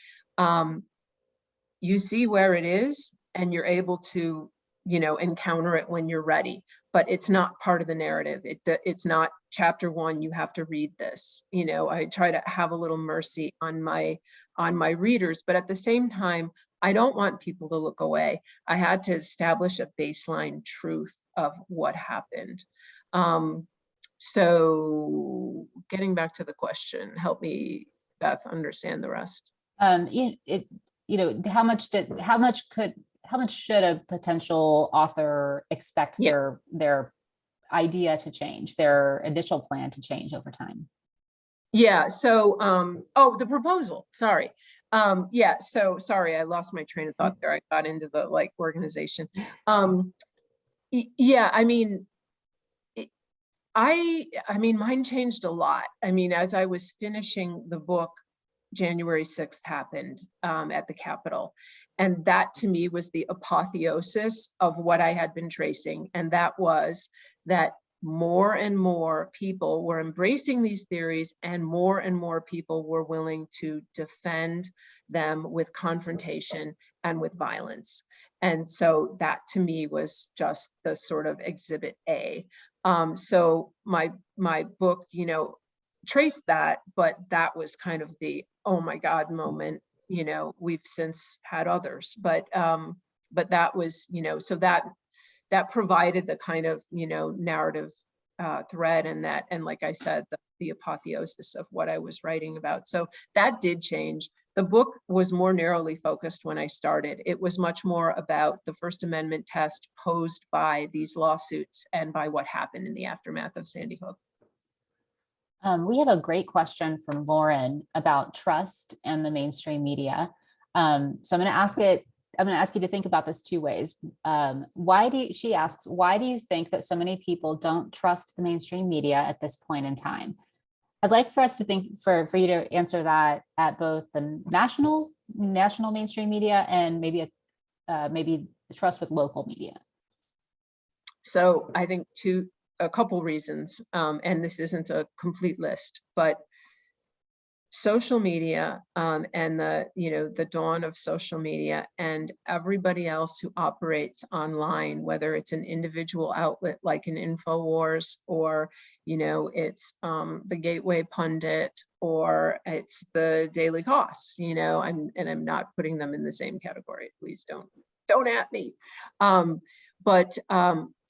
you see where it is and you're able to, encounter it when you're ready, but it's not part of the narrative. It's not chapter 1, you have to read this. I try to have a little mercy on my readers, but at the same time, I don't want people to look away. I had to establish a baseline truth of what happened. So getting back to the question, help me Beth understand the rest. How much should a potential author expect Yeah. their idea to change, their initial plan to change over time? Yeah, so, the proposal, sorry. Yeah, so sorry, I lost my train of thought there. I got into the like organization. Yeah, I mean, mine changed a lot. I mean, as I was finishing the book, January 6th happened at the Capitol. And that to me was the apotheosis of what I had been tracing. And that was that more and more people were embracing these theories, and more people were willing to defend them with confrontation and with violence. And so that to me was just the sort of exhibit A. So my book, traced that, but that was kind of the oh my God moment. We've since had others, but that was, so that provided the kind of, narrative thread, and like I said, the apotheosis of what I was writing about. So that did change. The book was more narrowly focused when I started. It was much more about the First Amendment test posed by these lawsuits and by what happened in the aftermath of Sandy Hook. We have a great question from Lauren about trust and the mainstream media. So I'm going to ask you to think about this two ways. She asks, why do you think that so many people don't trust the mainstream media at this point in time? I'd like for us to think, for you to answer that at both the national mainstream media and maybe trust with local media. So I think a couple reasons, and this isn't a complete list, but social media and the dawn of social media and everybody else who operates online, whether it's an individual outlet like an Infowars, or it's the Gateway Pundit, or it's the Daily Kos, I'm not putting them in the same category. Please don't at me. But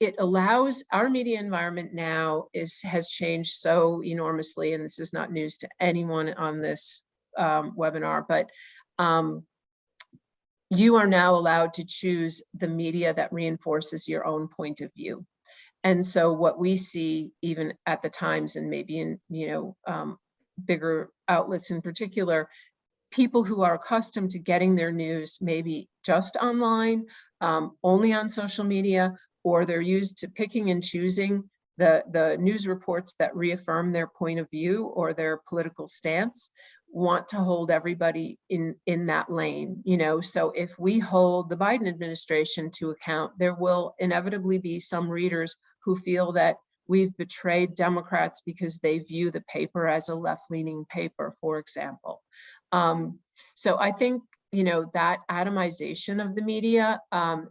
it allows, our media environment now has changed so enormously, and this is not news to anyone on this webinar, but you are now allowed to choose the media that reinforces your own point of view. And so what we see, even at the Times and maybe in bigger outlets in particular, people who are accustomed to getting their news maybe just online, only on social media, or they're used to picking and choosing the news reports that reaffirm their point of view or their political stance, want to hold everybody in that lane. So if we hold the Biden administration to account, there will inevitably be some readers who feel that we've betrayed Democrats because they view the paper as a left-leaning paper, for example. So I think, that atomization of the media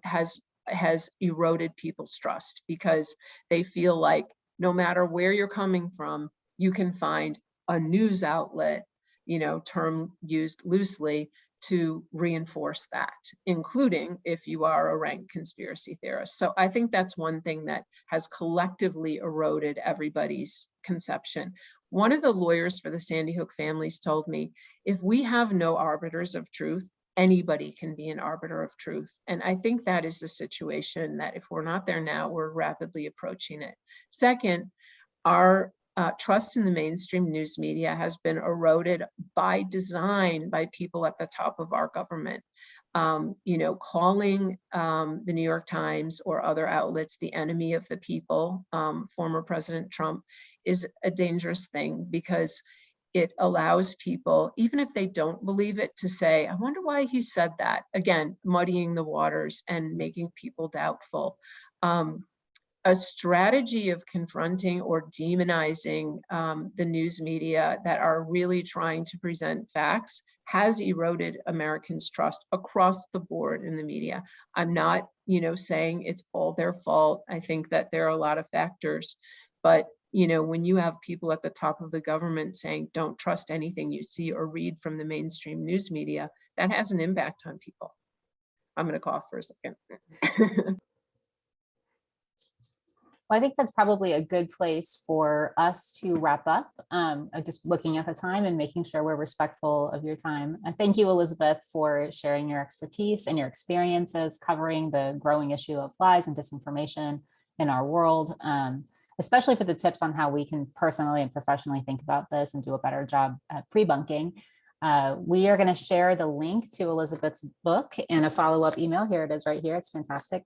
has eroded people's trust, because they feel like no matter where you're coming from, you can find a news outlet, term used loosely, to reinforce that, including if you are a rank conspiracy theorist. So I think that's one thing that has collectively eroded everybody's conception. One of the lawyers for the Sandy Hook families told me, if we have no arbiters of truth, anybody can be an arbiter of truth. And I think that is the situation that if we're not there now, we're rapidly approaching it. Second, our trust in the mainstream news media has been eroded by design by people at the top of our government. Calling the New York Times or other outlets the enemy of the people, former President Trump, is a dangerous thing, because it allows people, even if they don't believe it, to say, I wonder why he said that. Again, muddying the waters and making people doubtful. A strategy of confronting or demonizing the news media that are really trying to present facts has eroded Americans' trust across the board in the media. I'm not, saying it's all their fault. I think that there are a lot of factors, but when you have people at the top of the government saying, don't trust anything you see or read from the mainstream news media, that has an impact on people. I'm going to cough for a second. Well, I think that's probably a good place for us to wrap up. Just looking at the time and making sure we're respectful of your time. Thank you, Elizabeth, for sharing your expertise and your experiences covering the growing issue of lies and disinformation in our world, especially for the tips on how we can personally and professionally think about this and do a better job at pre-bunking. We are going to share the link to Elizabeth's book in a follow-up email. Here it is right here. It's fantastic.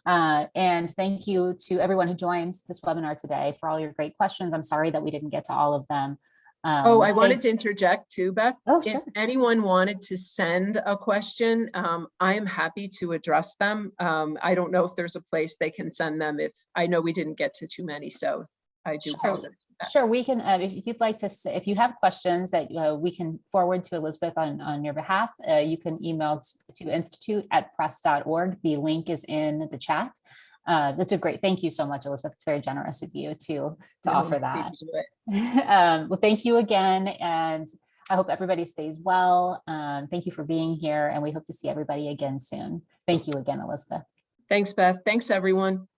And thank you to everyone who joined this webinar today for all your great questions. I'm sorry that we didn't get to all of them. I wanted to interject too, Beth. Oh, if sure. anyone wanted to send a question, I am happy to address them. I don't know if there's a place they can send them. If I know we didn't get to too many, so I do apologize. Sure, we can, if you'd like to, if you have questions that we can forward to Elizabeth on your behalf, you can email to institute@press.org. The link is in the chat. That's a great, thank you so much, Elizabeth. It's very generous of you to offer that. Well, thank you again, and I hope everybody stays well. Thank you for being here, and we hope to see everybody again soon. Thank you again, Elizabeth. Thanks, Beth. Thanks, everyone.